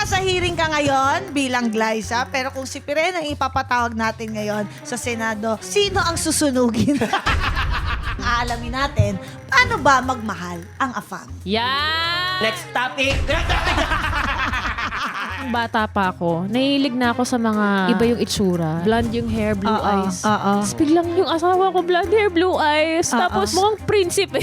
nasa hearing ka ngayon bilang Glyza, pero kung si Pirena ang ipapatawag natin ngayon sa Senado, sino ang susunugin? Aalamin natin, paano ba magmahal ang AFAM? Yan! Next topic. Nung bata pa ako, nahilig na ako sa mga iba yung itsura. Blonde yung hair, blue eyes. Tapos biglang yung asawa ko, blonde hair, blue eyes. Tapos mukhang prinsipe.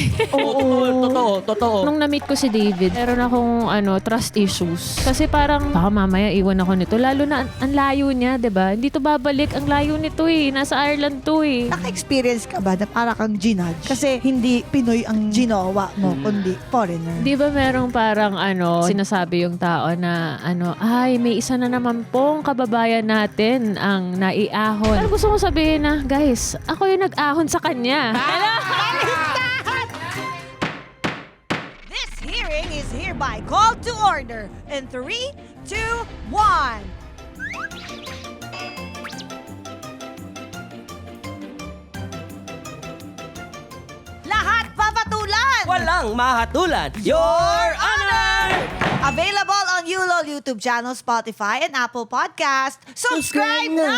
Totoo. Nung na-meet ko si David, meron akong trust issues. Kasi parang, baka mamaya iwan ako nito. Lalo na ang layo niya, 'di ba? Hindi to babalik. Ang layo nito eh. Nasa Ireland to eh. Naka-experience ka ba na para kang ginudge? Kasi hindi Pinoy ang ginawa mo, kundi foreigner. Di ba merong parang sinasabi yung tao na ay, may isa na naman pong kababayan natin ang naiahon. Pero gusto kong sabihin na, guys, ako yung nag-ahon sa kanya. This hearing is hereby called to order in 3, 2, 1. Lahat papatulan! Walang mahatulan. Your Honor! Available on ULOL YouTube channel, Spotify, and Apple Podcast. Subscribe na!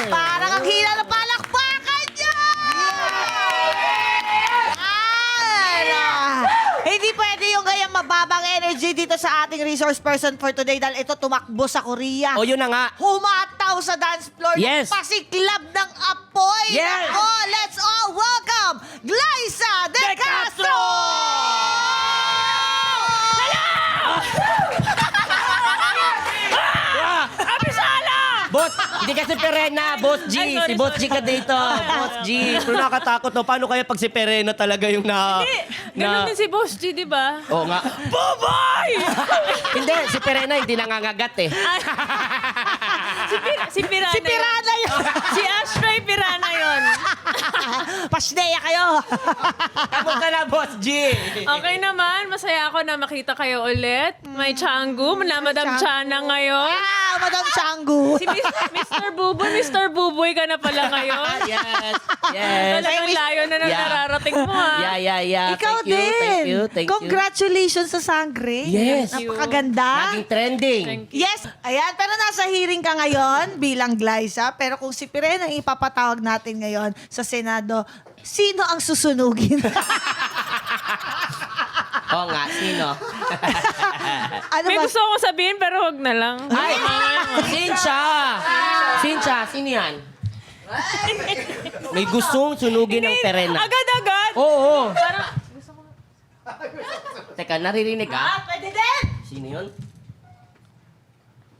Parang ang hina ng palakpakan niya! Hindi pwede yung gayang mababang energy dito sa ating resource person for today dahil ito tumakbo sa Korea. O yun na nga. Humataw sa dance floor Yes. ng pasiklab ng apoy. Yes. Nako, let's all welcome Glyza De Castro! Boss, hindi kasi Perena, Boss G. Ay, sorry, Si Boss G ka dito. Boss G. Pero nakakatakot no. Paano kaya pag si Perena talaga yung Ganun din si Boss G, di ba? Oo nga. Bye-bye! Hindi, si Perena hindi nangangagat eh. Si Pirana. Si Pirana yun! Si Ashray Pirana yun. Pasneya kayo! Kamusta na, Boss G? Okay naman, masaya ako na makita kayo ulit. May Changu, na Madam Chana ngayon. Madam Changu! Si Mr. Buboy ka na pala ngayon. Yes. Yes. Talagang layo na nang Yeah. nararating mo ha. Yeah. Ikaw Thank you, din! Thank you. Congratulations sa Sangre! Yes. Napakaganda! Naging trending. Thank you. Yes! Ayan, pero nasa hearing ka ngayon bilang Glyza, pero kung si Pirena ang ipapatawag natin ngayon sa Senado, sino ang susunugin? Oo nga, sino? Ano May ba? gusto akong sabihin pero wag na lang. Ay, Sincha, sino yan? May gustong sunugin ng Perena. Agad-agad. Oo. Teka, naririnig ka? Pwede din! Sino yun?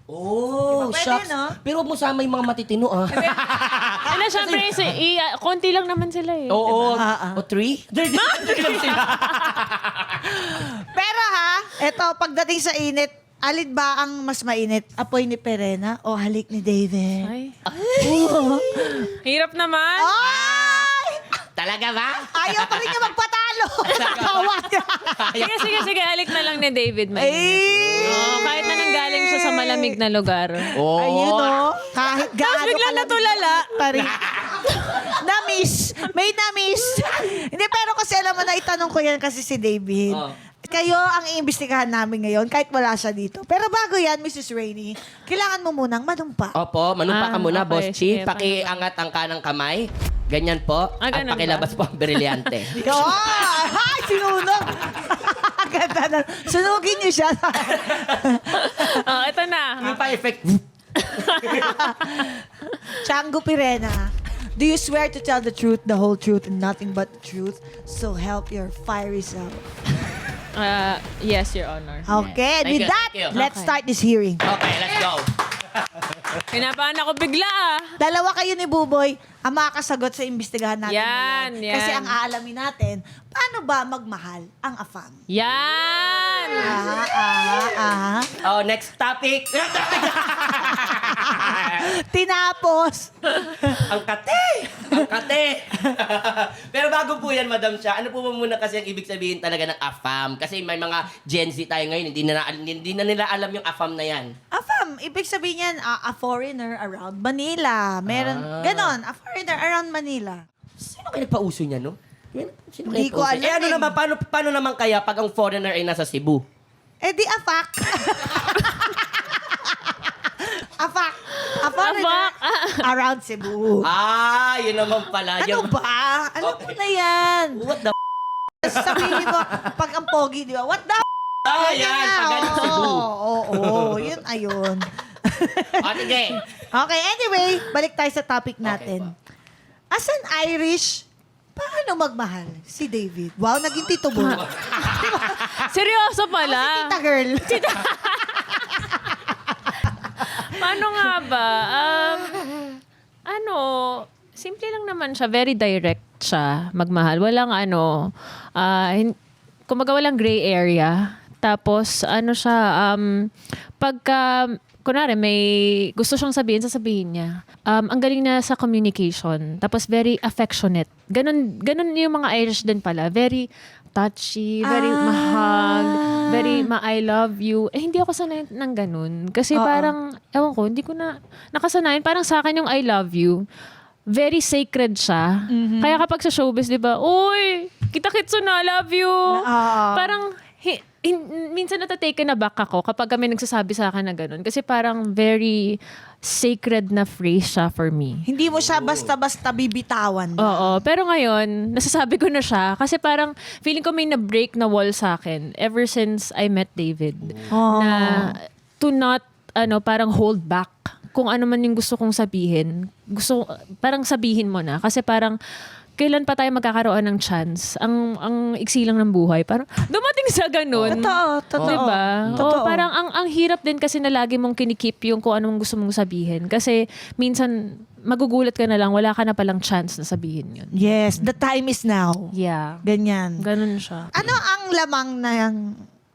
Oh, Di ba pwede, shucks. no? Pero huwag mo sama yung mga matitino, ah. Ano, syempre, konti lang naman sila eh. Oo. Ah. O, 3? Lang sila. Pero ha, eto, pagdating sa init, alin ba ang mas mainit? Apoy ni Perena o halik ni David? Ay. Hirap naman. Ay! Talaga ba? Ayaw pa rin niya magpatalo! Tawa niya. Sige, halik na lang ni David. Ay! Kahit na nanggaling siya sa malamig na lugar. Oo. Ayun o. Kahit gaano Tapos biglang kalamig natulala. pa rin. Na-miss. May na-miss. Hindi, pero kasi alam mo na, itanong ko yan kasi si David. Oh. Kayo ang iimbestigahan namin ngayon kahit wala siya dito. Pero bago yan, Mrs. Rainey, kailangan mo munang manumpa. Opo, manumpa ka muna, okay, Boss Chi. sige, Pakiangat ang kanang kamay. Ganyan po. At Ganun pakilabas po ang brilyante. Oh, ay, sinunog. Ganda na. Sunugin niyo siya. Ito na. Yung pa-effect. Changu Pirena, do you swear to tell the truth, the whole truth, and nothing but the truth? So help your fiery self. Yes, Your Honor. Okay, and Thank with you, that, thank you. let's Okay. start this hearing. Okay, let's go. Pinapahan ako bigla ah. Dalawa kayo ni Buboy ang makakasagot sa imbestigahan natin Yan, ngayon. yan. Kasi ang aalamin natin, paano ba magmahal ang AFAM? Yan! Oh, next topic. Tinapos. Ang kate! Ang kate! Pero bago po yan, Madam Cha, ano po ba muna kasi ang ibig sabihin talaga ng AFAM? Kasi may mga Gen Z tayo ngayon, hindi na nila alam yung AFAM na yan. AFAM, ibig sabihin yan, a foreigner around Manila. Meron, ganon, a foreigner around Manila. Sino kayo nagpauso niya, no? Sino Hindi kayo ko nagpauso? alam ano eh. naman, paano naman kaya pag ang foreigner ay nasa Cebu? Eh di afak. Afak. A foreigner around Cebu. Yun naman pala. Ano ba? Alam mo na yan. What the Sabihin mo, pag ang pogi, di ba? What the yan. Pagaling Cebu. Oo, yun ayun. Sige. Okay, anyway, balik tayo sa topic natin. As an Irish, paano magmahal si David? Wow, naging Tito Boy. Seryoso Si pala. Tita Girl. Paano nga ba? Simple lang naman siya. Very direct siya magmahal. Walang kumbaga walang gray area. Tapos siya, pagka, kunwari may gusto siyang sasabihin niya. Ang galing na sa communication. Tapos very affectionate. Ganun yung mga Irish din pala. Very touchy, very mahag, very I love you. Hindi ako sanay ng ganun. Kasi parang, ewan ko, hindi ko na nakasanayan. Parang sa akin yung I love you, very sacred siya. Kaya kapag sa showbiz, di ba, uy, kita-kitso na, love you. Parang, minsan natataken na back ako kapag kami nagsasabi sa akin na ganun. Kasi parang very sacred na phrase siya for me. Hindi mo siya basta-basta bibitawan. Oo. Pero ngayon, nasasabi ko na siya kasi parang feeling ko may na-break na wall sa akin ever since I met David. Na to not, parang hold back kung ano man yung gusto kong sabihin. Parang sabihin mo na. Kasi parang, kailan pa tayo magkakaroon ng chance? Ang iksi lang ng buhay. Parang dumating sa ganun. Totoo. Diba? Totoo. Oo, parang ang hirap din kasi na lagi mong kinikip yung kung anong gusto mong sabihin. Kasi minsan, magugulat ka na lang, wala ka na palang chance na sabihin yun. Yes, the time is now. Yeah. Ganyan. Ganun siya. Ano ang lamang ng...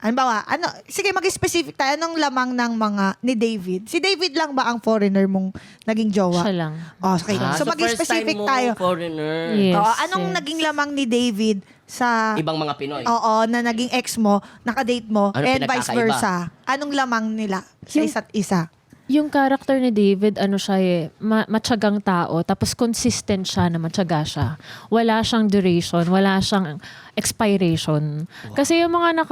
Halimbawa, sige mag-specific tayo. Anong lamang ng mga ni David? Si David lang ba ang foreigner mong naging jowa? Siya lang. Okay. So mag-specific tayo. Foreigner. Yes. Anong naging lamang ni David sa... Ibang mga Pinoy. Oo, na naging ex mo, nakadate mo, Ano and vice pinagkakaiba? versa. Anong lamang nila sa Yung- isa't isa? Yung character ni David, siya matyagang tao, tapos consistent siya na matyaga siya. Wala siyang duration, wala siyang expiration. Kasi yung mga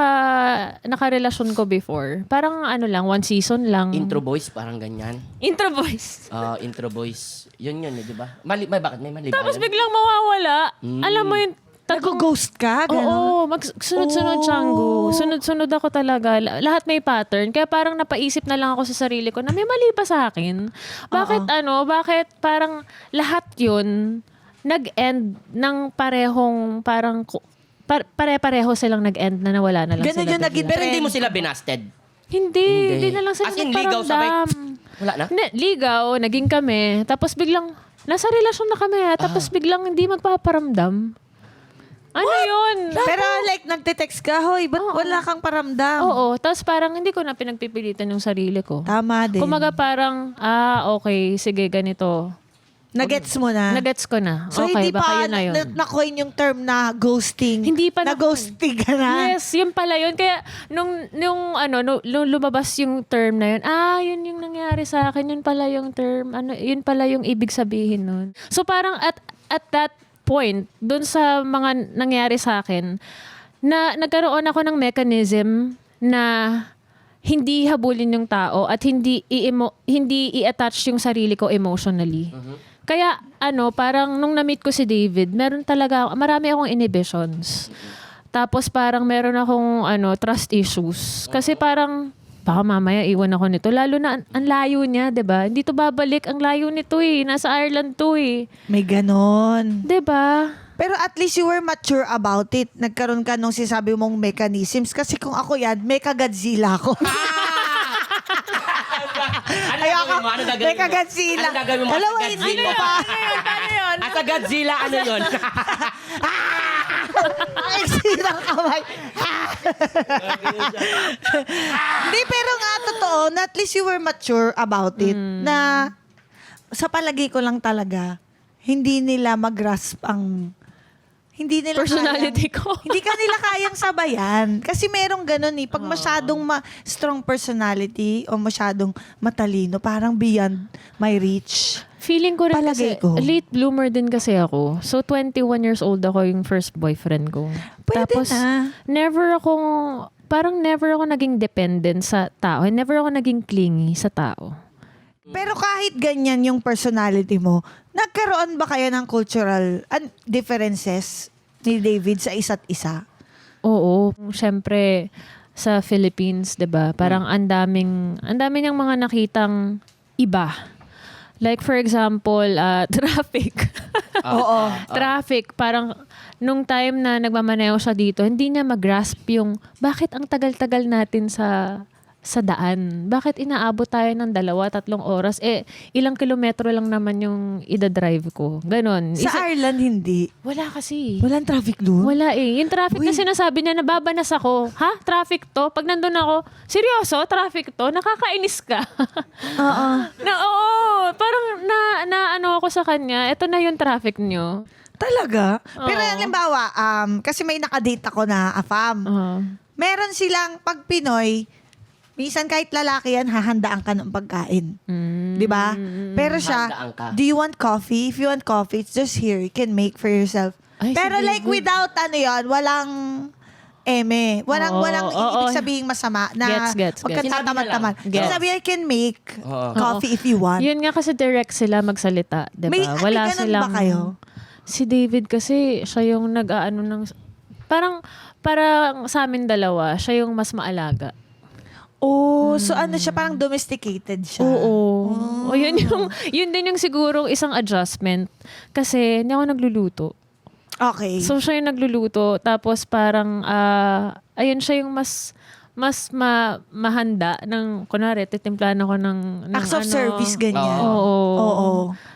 nakarelasyon ko before, parang lang, one season lang. Intro boys, parang ganyan. Intro boys. Intro boys. Yun, di ba? Bakit may mali ba Tapos yun? biglang mawawala. Alam mo yung Nag-ghost ka? Oo, sunod-sunod Changu. Sunod-sunod ako talaga. Lahat may pattern. Kaya parang napaisip na lang ako sa sarili ko na may mali pa sa akin. Bakit parang lahat yun nag-end ng parehong parang pare-pareho silang nag-end na nawala na lang Ganun sila. yung naging bigla. Pero hindi mo sila binasted. Hindi na lang sila As in, ligaw nagparamdam. Wala na? Hindi, ligaw, naging kami. Tapos biglang, nasa relasyon na kami. Tapos biglang hindi magpaparamdam. Ano yun? Pero like, nagte-text ka, hoy, ba't wala kang paramdam? Oo. Tapos parang hindi ko na pinagpipilitan yung sarili ko. Tama din. Kumaga parang, okay, sige, ganito. Nagets mo na? Nagets ko na. So, Okay, hindi pa baka yun na yun. na-coin yung term na ghosting. Hindi pa Na-ghosting ka na? Yes, yun pala yun. Kaya nung lumabas yung term na yun, yun yung nangyari sa akin. Yun pala yung term. Yun pala yung ibig sabihin nun. So parang at that point, dun sa mga nangyari sa akin, na nagkaroon ako ng mechanism na hindi habulin yung tao at hindi i-attach yung sarili ko emotionally. Kaya parang nung na-meet ko si David, marami akong inhibitions. Tapos parang meron akong trust issues. Kasi parang baka mamaya iwan ako nito. Lalo na ang layo niya, 'di ba? Hindi to babalik, ang layo nito eh. Nasa Ireland to eh. May ganon. 'Di ba? Pero at least you were mature about it. Nagkaroon ka nung sinasabi mong mechanisms. Kasi kung ako yan, Mecha-Godzilla ako. Ano gagawin mo? Ano gagawin mo? Mecha-Godzilla. Ano gagawin mo? Dalawa, Sa hindi Godzilla? ko pa. At sa Godzilla, ano yun? Ay, silang kamay. Hindi, pero nga totoo, na at least you were mature about it. Na sa palagi ko lang talaga, hindi nila mag-grasp ang... Hindi nila Personality kayang, ko. hindi ka nila kayang sabayan. Kasi merong ganun eh. Pag masyadong strong personality o masyadong matalino, parang beyond my reach. Feeling ko rin Palagay kasi, ko. late bloomer din kasi ako. So, 21 years old ako yung first boyfriend ko. Pwede Tapos, na. never akong parang never ako naging dependent sa tao. Never ako naging clingy sa tao. Pero kahit ganyan yung personality mo, nagkaroon ba kayo ng cultural differences ni David sa isa't isa? Oo. Siyempre, sa Philippines, 'di ba? Parang ang daming niyang mga nakitang iba. Like for example, traffic. Oo. Traffic, parang nung time na nagmamaneho siya dito, hindi niya mag-grasp yung bakit ang tagal-tagal natin sa daan. Bakit inaabot tayo ng 2-3 oras? Ilang kilometro lang naman yung ida-drive ko. Ganon. Sa Ireland, hindi. Wala kasi. Walang traffic doon? Wala eh. Yung traffic na sinasabi niya, nababanas ako. Ha? Traffic to? Pag nandun ako, seryoso? Traffic to? Nakakainis ka. Oo. Oo. Parang ano ako sa kanya, eto na yung traffic niyo. Talaga? Pero Oo. halimbawa, kasi may nakadate ako na AFAM. Meron silang, pag Pinoy, minsan kahit lalaki yan, hahandaan ka ng pagkain. Di ba? Pero siya, Handaan ka. do you want coffee? If you want coffee, it's just here. You can make for yourself. Ay, Pero sige, like good. without walang eme. Walang Oo. ibig sabihin masama na Gets. huwag kang Sinabi tatamad-tamad. niya lang. Sabi, I can make Oo. coffee if you want. Yun nga kasi direct sila magsalita, 'di May- ba? may ganun ba kayo? Si David kasi siya yung nag-aano ng parang sa amin dalawa, siya yung mas maalaga. Oh, so ano siya, parang domesticated siya. Oo. O yun din yung sigurong isang adjustment kasi hindi ako nagluluto. Okay. So siya yung nagluluto tapos parang ayun siya yung mas mahanda ng kunwari titimplahan ako ng Acts of service, ganyan. Oo. Oo.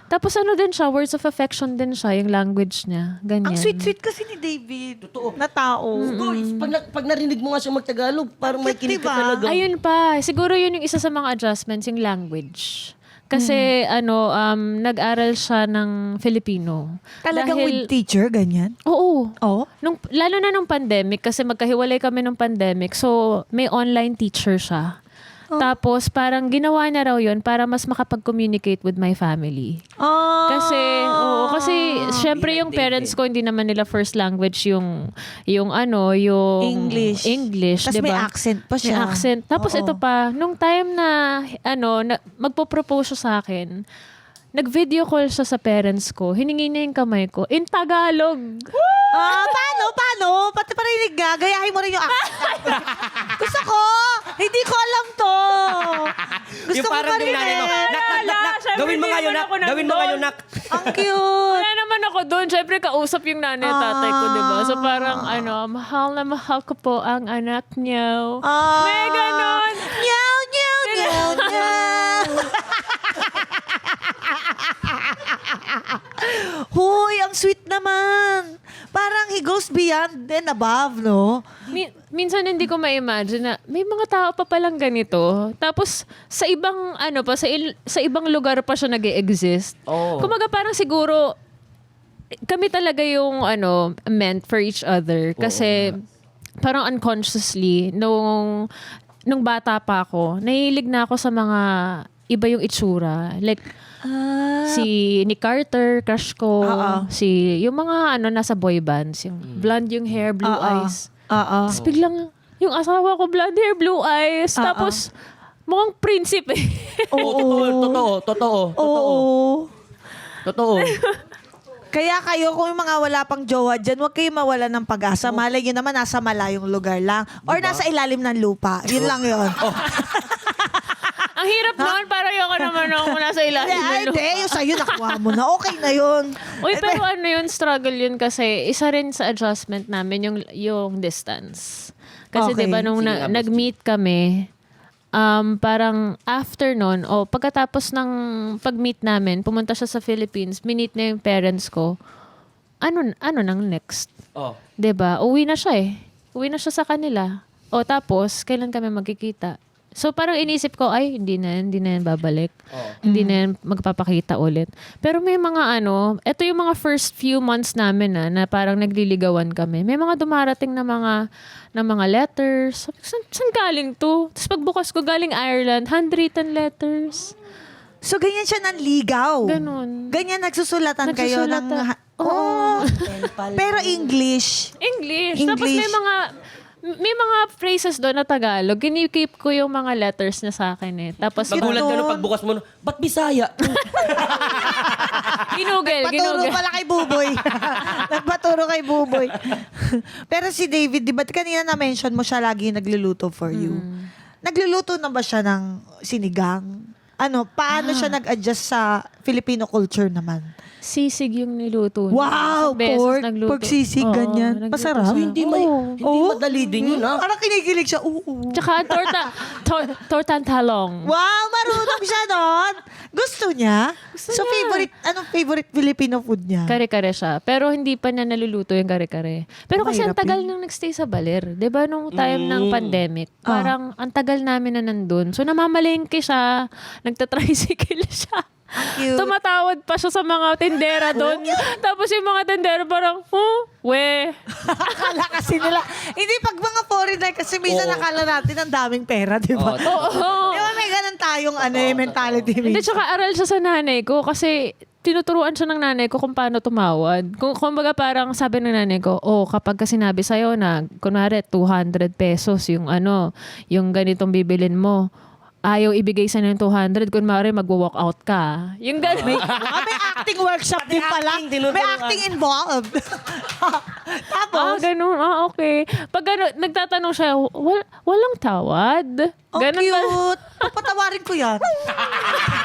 Tapos ano din siya, words of affection din siya, yung language niya. Ganyan. Ang sweet-sweet kasi ni David. Totoo. Na tao. Guys, pag narinig mo nga siya magtagalog, parang may kinig ka Diba? talaga. Ayun pa, siguro yun yung isa sa mga adjustments, yung language. Kasi nag-aral siya ng Filipino. Talagang Dahil- with teacher, ganyan? Oo. Oo. Lalo na nung pandemic, kasi magkahiwalay kami nung pandemic, so may online teacher siya. Tapos parang ginawa niya raw yun para mas makapag-communicate with my family. Oh. Kasi syempre yung parents ko hindi naman nila first language yung English. English, Tas 'di may ba? accent pa siya. May accent. Tapos Oo. ito pa, nung time na magpo-propose siya sa akin, nag-video call siya sa parents ko. Hiningi niya yung kamay ko in Tagalog. Paano? Pati parinig nga. Gayahin mo rin yung accent. Gusto ko. Hindi ko alam to. Gusto Yung ko parang marinig. yung nanay mo, nak. Syempre, Gawin mo hindi nga yun, naman nak. ako Gawin mo nga yun, nandun. nak. Ang cute. Wala naman ako doon. Siyempre, kausap yung nanay at tatay ko, di ba? So, parang, mahal na mahal ko po ang anak niyo. May ganon. Nyaw, nyaw, nyaw, nyaw. Huy, ang sweet naman. Parang he goes beyond and above, no? Minsan hindi ko ma-imagine na may mga tao pa palang ganito. Tapos, sa ibang, sa ibang lugar pa siya nag-e-exist. Oo. Kumaga parang siguro, kami talaga yung, meant for each other. Kasi, parang unconsciously, nung bata pa ako, nahilig na ako sa mga iba yung itsura. Like, si Nick Carter, crush ko. Oo. Yung mga nasa boy bands. Yung blonde yung hair, blue eyes. Oo. Tapos biglang, yung asawa ko, blonde hair, blue eyes. Tapos, mukhang prinsipe. Totoo. Kaya kayo, kung yung mga wala pang jowa dyan, huwag kayo mawala ng pag-asa. Malay nyo naman, nasa malayong lugar lang. Or nasa ilalim ng lupa. Yun lang yun. Ang hirap noon, para yung naman ako nasa ilalim ng lupa. Hindi, yung sa'yo nakuha mo na. Okay na yun. Uy, pero yun, struggle yun kasi isa rin sa adjustment namin yung distance. Kasi Okay. diba nung Sige nga, nag-meet kami, parang after nun, pagkatapos ng pag-meet namin, pumunta siya sa Philippines, minit na yung parents ko, ano nang next? Oh. 'Di ba? Uwi na siya eh. Uwi na siya sa kanila. Tapos, kailan kami magkikita? So, parang inisip ko, ay, hindi na yan babalik. Hindi na yan magpapakita ulit. Pero may mga ito yung mga first few months namin na parang nagliligawan kami. May mga dumarating na mga letters. Saan galing to? Tapos pagbukas ko, galing Ireland, handwritten letters. So, ganyan siya nanligaw. Ganon. Ganyan nagsusulatan kayo ng... Oo. Pero English. English. Tapos English. may may mga phrases doon na Tagalog. Kinikip ko yung mga letters na sa akin eh. Tapos, Magulat ka Yun. nung pagbukas mo, ba't Bisaya? Paturo pala kay Buboy. Nagpaturo kay Buboy. Pero si David, di ba kanina na-mention mo siya lagi nagluluto for you? Nagluluto na ba siya ng sinigang? Ano, paano siya nag-adjust sa Filipino culture naman? Sisig yung niluto niya. Wow! Isang beses Pork, nagluto. pork sisig, Oo, ganyan. nagluto Masarap? siya. Hindi madali din yun, ha? Parang kinikilig siya. Oo. Tsaka tortang talong. Wow, marunong siya doon. Gusto niya? So, anong favorite Filipino food niya? Kare-kare siya. Pero hindi pa niya naluluto yung kare-kare. Pero kasi ang Mahirap tagal yun. nung nagstay sa Baler. 'Di ba nung time ng pandemic? Parang ang tagal namin na nandun. So namamalengke siya. Nagtatricycle siya. Cute. Tumatawad pa siya sa mga tendera doon. Tapos yung mga tendera parang, Akala kasi nila. Hindi, pag mga foreigner, kasi minsan Oo. nakala natin ang daming pera, di ba? Oo, Di ba may ganun tayong mentality Hindi, minsan. tsaka aral siya sa nanay ko kasi tinuturuan siya ng nanay ko kung paano tumawad. Kumbaga parang sabi ng nanay ko, kapag ka sinabi sa'yo na, kunwari, 200 pesos yung yung ganitong bibilin mo, ayaw ibigay sa ng 200, kunwari mag-walk out ka. Yung gano'n. May acting workshop din pala. acting, tinuturuan. May acting involved. Tapos, Ganun. Okay. Pag nagtatanong siya, walang tawad? ang Ganun ba? cute. Papatawarin ko yan.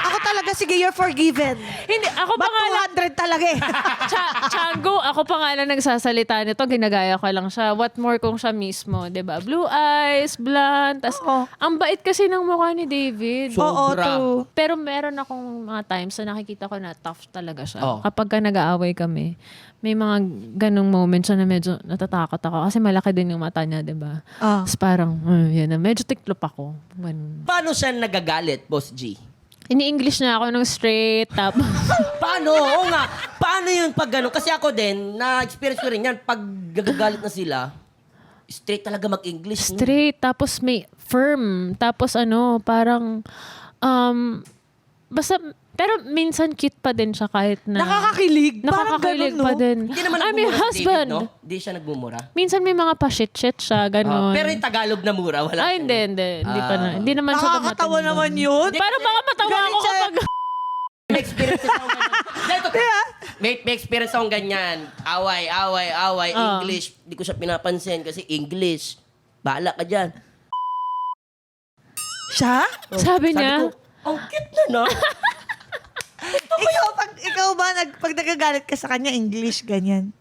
Ako talaga, sige, you're forgiven. Hindi, ako pa Ba't nga lang, 200 talaga eh? Chango, ako pa nga lang nagsasalita nito, ginagaya ko lang siya. What more kung siya mismo, 'di ba? Blue eyes, blonde, tas ang bait kasi ng mukha ni David. Oo, Sobra. true. Pero meron akong mga times na nakikita ko na tough talaga siya. Oh. Kapag ka nag-aaway kami, may mga ganong moments siya na medyo natatakot ako kasi malaki din yung mata niya, 'di ba? Ah. Tapos parang, yan na, medyo tiklop ako. Ganun. Paano siya nagagalit, Boss G? Ini-English na ako ng straight, tapos Paano? Oo nga. Paano yun pag gano'n? Kasi ako din, na-experience ko rin yan. Pag gagagalit na sila, straight talaga mag-English. no? straight, tapos may firm, tapos parang, basta, pero minsan cute pa din siya kahit na... Nakakakilig. Parang Nakakakilig ganun, no? pa din. Hindi naman I'm nagmumura your si David, husband. no? Hindi siya nagmumura. Minsan may mga pa-shit-shit siya, ganon. Pero yung Tagalog na mura, wala. Ay, hindi. Hindi pa na. Hindi naman siya dumating Nakakatawa doon. naman yun. Parang baka matawa Galing ako siya. kapag... May experience akong ganyan. May experience akong ganyan. Away, English. Hindi ko siya pinapansin kasi English. Bahala ka dyan. Siya? Sabi niya, Sabi ko, ang cute na, no? Ikaw ba, pag nagagalit ka sa kanya, English, ganyan?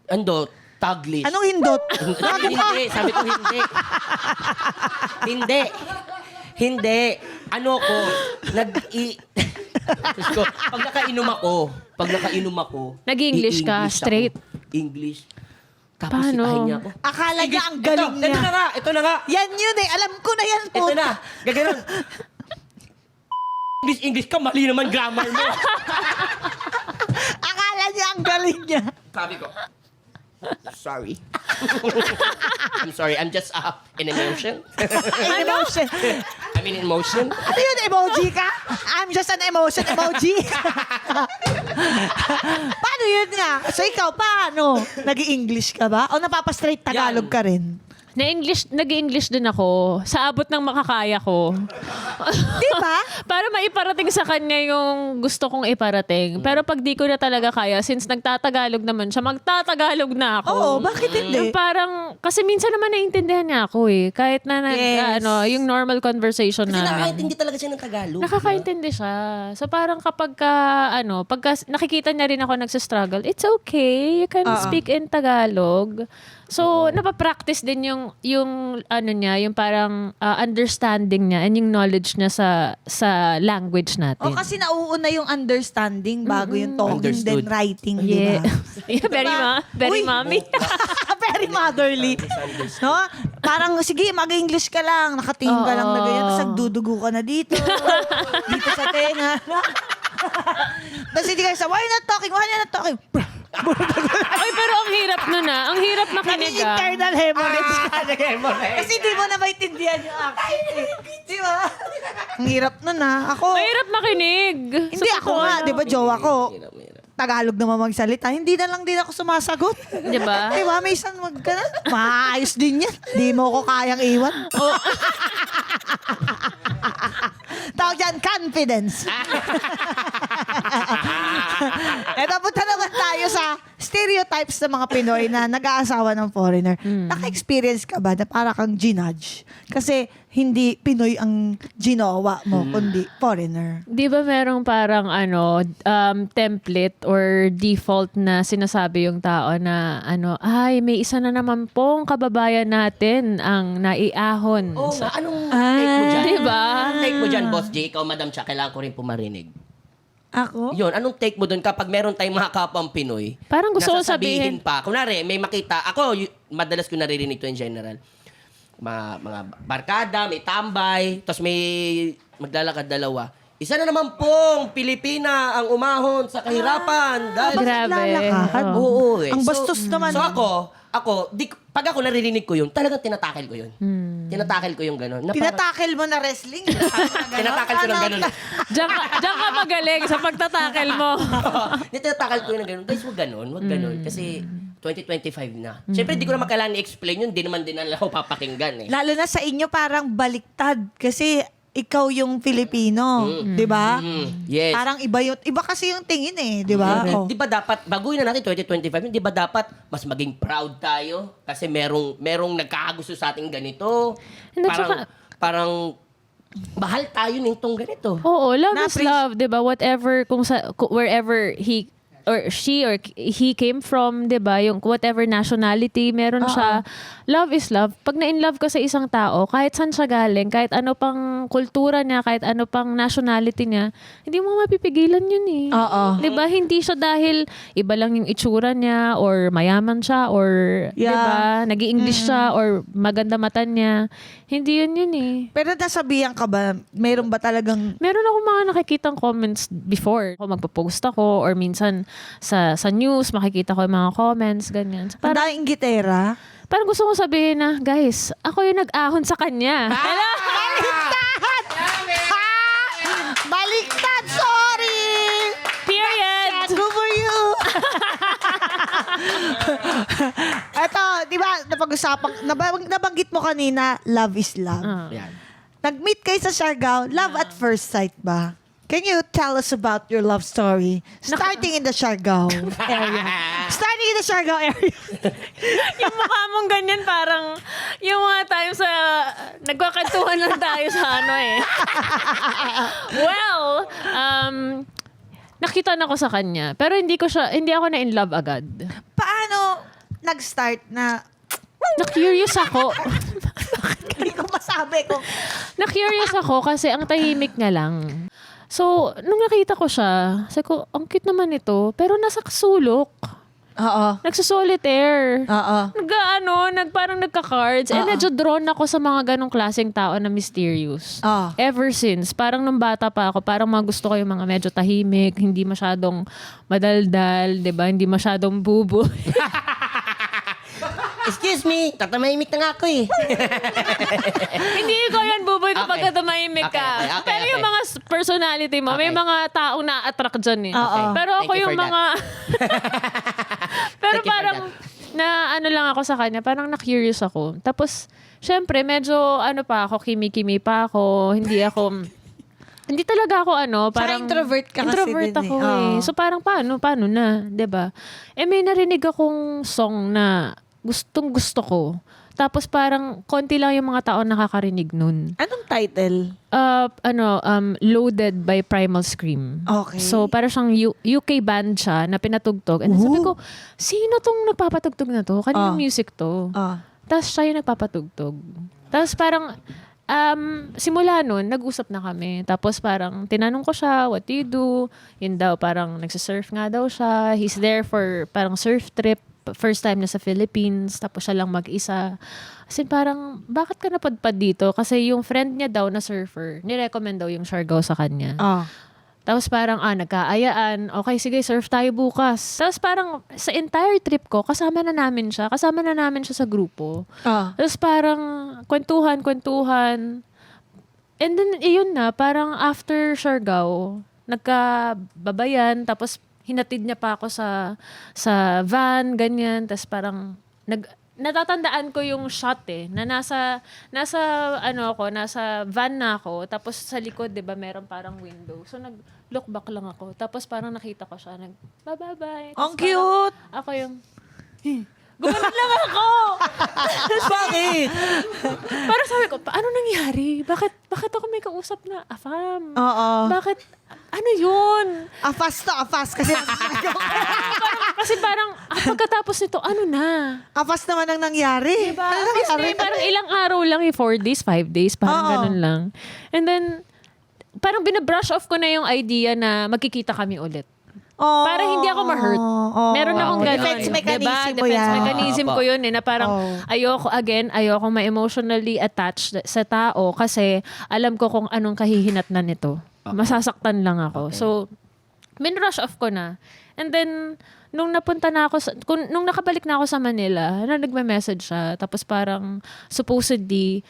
Taglish. Anong hindot? Hindi. Sabi ko hindi. Hindi. Ano ko, Diyos ko, pag nakainom ako, Nag-English ka, i-English ako. straight. English. Tapos Paano? sitahin niya ako. Akala niya ang galing niya. Ito na nga. Yan yun eh. Alam ko na yan po. Ito na. Gaganon. English ka, mali naman grammar mo. Akala niya ang galing niya. Sabi ko, sorry. I'm sorry. I'm just in emotion. Emotion. I'm in emotion. Ano yun, emoji ka? I'm just an emotion emoji. Paano yun nga? So ikaw, paano? Nag-i-English ka ba? O napapastraight Tagalog Yan. ka rin? Nag-English din ako sa abot ng makakaya ko. Di ba? Para maiparating sa kanya yung gusto kong iparating. Pero pag di ko na talaga kaya, since nagtatagalog naman siya, magtatagalog na ako. Oo, bakit hindi? Yung parang, kasi minsan naman naiintindihan niya ako eh. Kahit na Yes. yung normal conversation Kasi namin. nakakaintindi talaga siya ng Tagalog. Nakakaintindi siya. So parang pagka nakikita niya rin ako nagsistruggle, it's okay. You can speak in Tagalog. So, napapractice din yung parang understanding niya and yung knowledge niya sa language natin. O kasi nauuna yung understanding bago yung talking Understood. then writing, Yeah. di ba? Yeah, very Uy. mommy. Very motherly. No? Parang, sige, mag-English ka lang. Nakatingin ka lang na ganyan. Tapos nagdudugo ka na dito. Dito sa tenga. Tapos hindi ka sa, why you not talking? Why you not talking? Ay, pero ang hirap nun Ang hirap makinig Naging internal hemorrhage. Hemorrhage. Kasi di mo na maintindihan yung accent. Di ba? Ang hirap nun Ako, Mahirap makinig. hindi Sa ako totoo nga, lang. di ba, jowa ko. Mahirap. Tagalog naman magsalita, hindi na lang din ako sumasagot. Di ba? Di ba? May isang maayos din yan. Di mo ko kayang iwan. Oh, Tawag dyan, confidence. Eto, punta naman tayo sa stereotypes ng mga Pinoy na nag-aasawa ng foreigner. Naka-experience ka ba na para kang ginudge? Kasi hindi Pinoy ang ginawa mo, kundi foreigner. di ba merong parang template or default na sinasabi yung tao na ay, may isa na naman pong kababayan natin ang naiahon. Oo nga, anong take mo dyan? Diba? Anong take mo dyan, Boss J? Ikaw, Madam Cha, kailangan ko rin pumarinig. Ako? Yun, anong take mo doon kapag meron tayong mga kapwang Pinoy? Parang gusto ko nasasabihin sabihin. pa. Kunwari, may makita. Ako, madalas ko naririnig to in general. Mga barkada, may tambay, tapos may maglalakad dalawa. Isa na naman pong Pilipina ang umahon sa kahirapan. Dahil Grabe. naglalakad? Oo eh. Ang bastos naman. So pag ako naririnig ko yun, talagang tinatakil ko yun. Tinatakil ko yung gano'n. Na parang- Tinatakel mo na wrestling. Tinatakil ko ng gano'n. Diyan ka magaling sa pagtatakel mo. Tinatakil ko yung gano'n. Guys, wag gano'n. Kasi 2025 na. Siyempre, di ko na kailangan i-explain yun. Di naman din nila ako papakinggan eh. Lalo na sa inyo parang baliktad. Kasi ikaw yung Filipino. Di ba? Yes. Parang iba kasi yung tingin eh. Di ba? Oh. Di ba dapat, baguhin na natin 2025, di ba dapat mas maging proud tayo? Kasi merong nagkakagusto sa ating ganito. Hindi, Parang mahal tayo nitong ganito. Oo, love is Na-appreciate- love, 'di ba? Whatever wherever he or she or he came from, 'di ba? Yung whatever nationality meron siya, love is love. Pag na-in love ka sa isang tao, kahit saan siya galing, kahit ano pang kultura niya, kahit ano pang nationality niya, hindi mo mapipigilan yun eh. Oo. 'Di ba? Hindi siya dahil iba lang yung itsura niya or mayaman siya or 'di ba? Nag-i-English siya or maganda mata niya. Hindi yun eh. Pero nasabihan ka ba, meron ba talagang Meron ako mga nakikitang comments before. Ako magpo-post ako or minsan sa news makikita ko yung mga comments, ganyan. So, ang parang, daing gitera? parang gusto ko sabihin na, guys, ako yung nag-ahon sa kanya. Baliktad! Baliktad! Sorry! Period! Good for you! Eto, di ba, nabanggit mo kanina, love is love. Yan. Nag-meet kayo sa Siargao, love at first sight ba? Can you tell us about your love story? Starting in the Siargao area. Starting in the Siargao area. Yung mukha mong ganyan, parang yung mga times sa nagkakantuhan lang tayo sa ano eh. Well, nakita na ko sa kanya. Pero hindi ako na in love agad. Paano nag-start na Na-curious ako. hindi ko masabi kung Na-curious ako kasi ang tahimik nga lang. So, nung nakita ko siya, sabi ko, ang cute naman ito. Pero nasa sulok. Oo. Nagsusolitaire. Oo. Parang nagka-cards. And medyo drawn ako sa mga ganong klaseng tao na mysterious. Oo. Ever since. Parang nung bata pa ako, parang mga gusto ko yung mga medyo tahimik, hindi masyadong madaldal, di ba? Hindi masyadong bubo. Excuse me, tatamahimik na nga ako eh. Hindi ko yan buboy kapag Okay. tumahimik ka. Okay. Pero yung mga personality mo, may Okay. mga taong na-attract dyan eh. Oo. Pero ako Thank you yung for mga... Pero Thank you for parang na ano lang ako sa kanya, parang na-curious ako. Tapos, syempre, medyo kimi-kimi pa ako. Hindi talaga ako parang introvert ka kasi introvert din ako eh. Oo. So parang paano na, 'di ba? May narinig akong song na gustong gusto ko. Tapos parang konti lang yung mga tao nakakarinig nun. Anong title? Loaded by Primal Scream. Okay. So parang siyang UK band siya na pinatugtog. And sabi ko, sino tong nagpapatugtog na to? Kaninong music to? Tapos siya yung nagpapatugtog. Tapos parang simula nun, nag-usap na kami. Tapos parang tinanong ko siya, what do you do? Yun daw, parang nagsasurf nga daw siya. He's there for parang surf trip. First time na sa Philippines. Tapos siya lang mag-isa. Kasi parang, bakit ka napadpad dito? Kasi yung friend niya daw na surfer, nirecommend daw yung Siargao sa kanya. Tapos parang, nagkaayaan. Okay, sige, surf tayo bukas. Tapos parang, sa entire trip ko, kasama na namin siya. Kasama na namin siya sa grupo. Tapos parang, kwentuhan. And then, iyon na, parang after Siargao, nagkababayan, tapos hinatid niya pa ako sa van, ganyan. Tapos parang natatandaan ko yung shot na nasa van na ako. Tapos sa likod, 'di ba, meron parang window. So nag-look back lang ako. Tapos parang nakita ko siya, bye-bye. Ang Tapos cute! parang ako yung, gumanon lang ako! Bakit? Parang sabi ko, paano nangyari? Bakit ako may kausap na afam? Oo. Bakit, ano yun? Afas kasi Kasi parang, pagkatapos nito, ano na? afas naman ang nangyari. Diba? Ano Kasi nangyari? parang ilang araw lang, 4 days, 5 days, parang Oo. ganun lang. And then, parang binabrush off ko na yung idea na magkikita kami ulit. Oh, Para hindi ako ma-hurt. Meron akong ganun. Defense mechanism mo Defense yan. mechanism ko yun na parang Oh. ayoko ma-emotionally attached sa tao kasi alam ko kung anong kahihinatnan nito. Masasaktan lang ako. So, min-rush off ko na. And then, nung nung nakabalik na ako sa Manila, nagme-message siya. Tapos parang supposedly,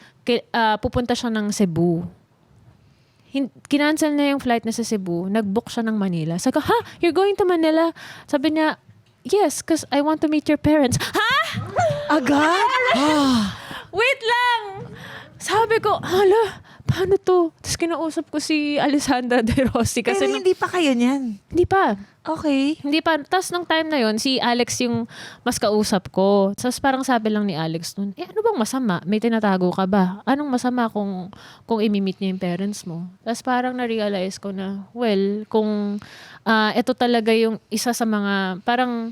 pupunta siya ng Cebu. Kinancel niya yung flight na sa Cebu. Nag-book siya ng Manila. Sabi ko, ha? You're going to Manila? Sabi niya, yes, because I want to meet your parents. Ha? Agad? Wait lang! Sabi ko, hala, paano to? Tapos kinausap ko si Alessandra De Rossi. Kasi Pero hindi pa kayo niyan. hindi pa. Okay. Hindi pa. Tapos nung time na yon si Alex yung mas kausap ko. Tapos parang sabi lang ni Alex nun, ano bang masama? May tinatago ka ba? Anong masama kung imi-meet niya yung parents mo? Tapos parang na-realize ko na, well, kung ito talaga yung isa sa mga, parang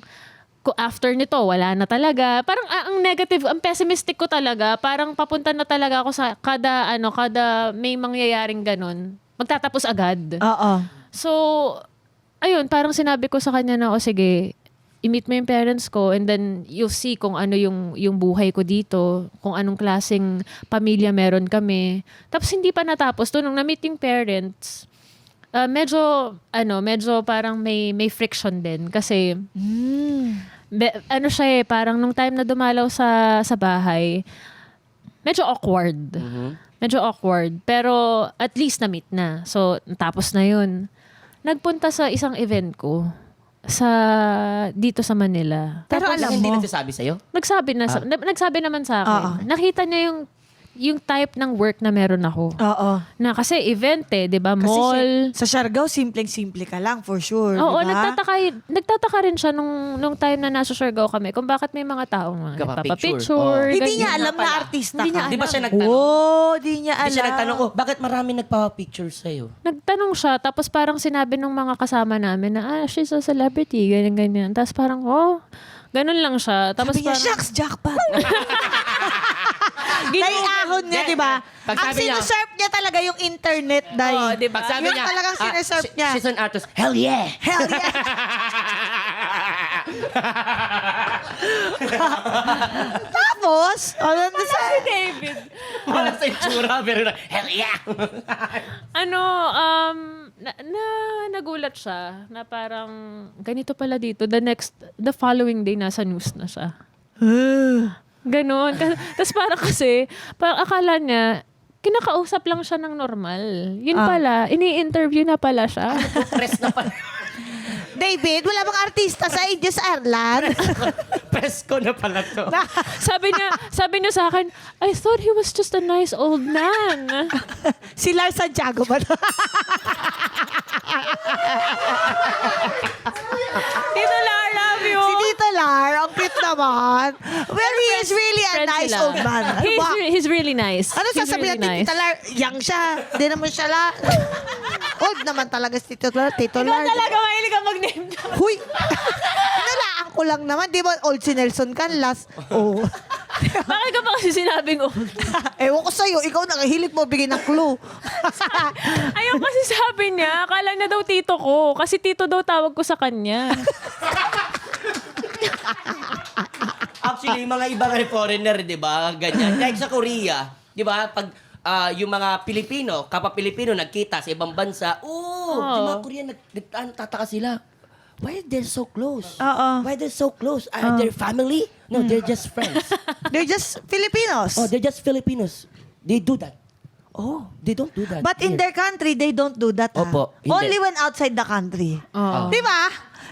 after nito, wala na talaga. Parang ang negative, ang pessimistic ko talaga, parang papunta na talaga ako sa kada may mangyayaring ganun. Magtatapos agad. Oo. So, ayun, parang sinabi ko sa kanya na, sige, i-meet mo yung parents ko and then you'll see kung ano yung buhay ko dito, kung anong klaseng pamilya meron kami. Tapos hindi pa natapos to, nung na-meet yung parents, medyo parang may friction din kasi siya parang nung time na dumalaw sa bahay, medyo awkward. Medyo awkward. Pero at least na-meet na. So, tapos na yun. Nagpunta sa isang event ko dito sa Manila. Pero Tapos, alam hindi mo, nagsasabi sa'yo? Nagsabi naman sa akin. Oo. Nakita niya yung type ng work na meron ako. oo. Na kasi event 'di ba? Kasi Mall. sa Siargao, simpleng-simple ka lang, for sure. Oo, diba? nagtataka rin siya nung time na nasa Siargao kami kung bakit may mga taong nagpapapicture. Hindi niya ganyan. alam na artista Hindi niya ka. Di ba siya nagtanong? Di niya alam. Di siya nagtanong, bakit marami nagpapapicture sa'yo? Nagtanong siya, tapos parang sinabi nung mga kasama namin na, she's a celebrity, ganyan-ganyan. Tapos parang, ganun lang siya. Tapos Sabi niya, parang, shucks, jackpot. Naiahon niya, di ba? Pag Ang sabi niya- sinuserve niya talaga yung internet, Day. Oo, di ba? Pag sabi Yun niya, talagang sineserve niya. She's an artist. Hell yeah! Hell yeah. Tapos, si David. Wala sa itsura, pero hell yeah! Nagulat siya na parang ganito pala dito. The following day, nasa news na siya. Ganon. Tapos parang parang akala niya, kinakausap lang siya ng normal. Yun pala, ini-interview na pala siya. Press na pala. David, wala bang artista sa Aegis Ireland? Press ko na pala to. sabi niya sa akin, I thought he was just a nice old man. Si Lars Santiago ba? Tito Lar, love you. Si Tito Lar, ang cute naman. Well, he is really a Friends nice sila. old man. Ano ba? He's really nice. Ano He's sasabihin really natin, Tito Lar? Young siya. Di naman siya old naman talaga si Tito Lar. Tito Lar. mahilig ka mag-name drop. Huy! Nalaan ko lang naman. Di ba old si Nelson Canlas? Oh. Bakit ka pa kasi sinabing old? Ewan ko sa'yo. Ikaw nakahilig mo bigyan ng clue. Ayaw kasi sabi niya, akala niya daw tito ko. Kasi tito daw tawag ko sa kanya. Actually, yung mga ibang foreigner, di ba? Ganyan. Like sa Korea, di ba? Pag yung mga Pilipino, kapwa-Pilipino nagkita sa ibang bansa, yung mga Korean, tataka sila. Why they're so close? Oo. Why they're so close? They're family? No, they're just friends. They're just Filipinos. They're just Filipinos. They do that. Oh, they don't do that. But in here. their country, they don't do that. Opo, hindi. Only when outside the country. Oo. Di ba?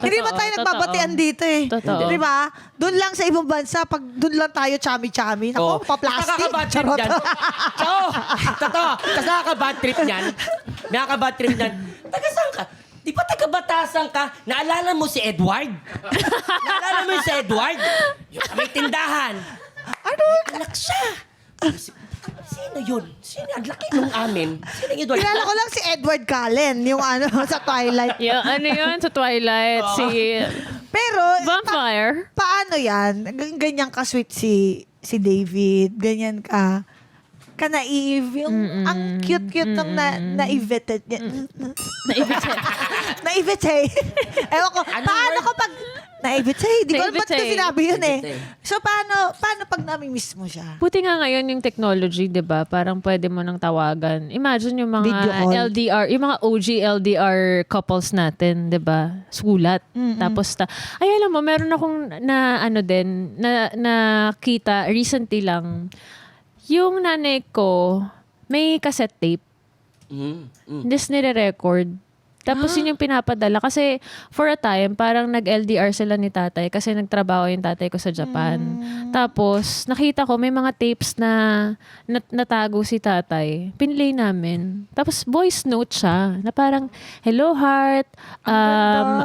Hindi ba tayo Totoo. nagbabatian dito eh? Totoo. Di ba? Doon lang sa ibang bansa, pag doon lang tayo chami-chami. Oh. Naku, pa-plastic. Nakaka-bad trip Charot. yan. Oo, totoo. Tapos nakaka-bad trip niyan. Nakaka-bad trip niyan. Taga saan ka? Di ba taga-Batasan ka? Naalala mo si Edward? Naalala mo yung si Edward? Yung sa may tindahan. Ano? Anak siya. Sino yun? Sino? Ang laki nung amin. Sino yung Edward? Kilala ko lang si Edward Cullen, yung ano, sa Twilight. Yung ano yun sa Twilight, si Pero, Vampire. paano yan? Ganyan ka-sweet si David. Ganyan ka-naive. Yung, ang cute-cute ng naivete niya. Naivete. Ewan ko, Anong paano word? kapag naivete? Di ko ba't ko Naivete. sinabi yun eh. Naivete. So, paano pag nami-miss mo siya? Buti nga ngayon yung technology, 'di ba? Parang pwede mo nang tawagan. Imagine yung mga Video call. LDR, yung mga OG LDR couples natin, 'di ba? Sulat. Tapos ay alam mo, meron akong na ano din na nakita recently lang. Yung nanay ko may cassette tape. Just nire-record. Tapos yun yung pinapadala. Kasi for a time, parang nag-LDR sila ni tatay kasi nagtrabaho yung tatay ko sa Japan. Tapos nakita ko may mga tapes na natago si tatay. Pinlay namin. Tapos voice note siya na parang, hello heart,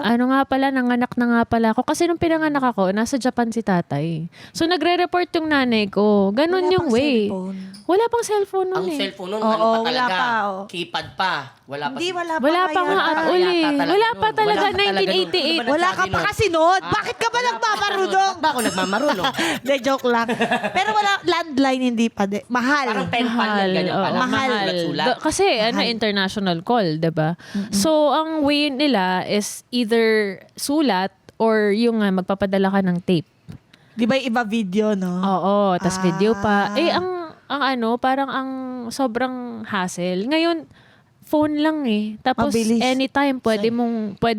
ano nga pala, nanganak na nga pala ako. Kasi nung pinanganak ako, nasa Japan si tatay. So nagre-report yung nanay ko. Ganon Wala yung pang way. cellphone. Wala pang cellphone nun Ang eh. cellphone nun, Oo, ano pa wala talaga? pa, oh. Keypad pa. Wala pa. Hindi, wala pa. Wala pa nga yan. at uli. Yata talaga Wala pa nun. talaga, Wala pa talaga nun. 1988. Ano ba Wala ka nagsabi pa nun? kasinod. Bakit ka ba nagmamarunong? Ba't ba ako nagmamarunong? De, joke lang. Pero wala, landline hindi pa. Mahal. Parang pen pal yan, ganyan oo, pala. mahal. Sulat-sulat. Kasi ano, international call, 'di ba? So ang way nila is either sulat or yung magpapadala ka ng tape. Di ba yung iba video, no? Oo, tas video pa. Ah. Eh ang ano, parang ang sobrang hassle. Ngayon phone lang eh. Tapos Mabilis. anytime pwede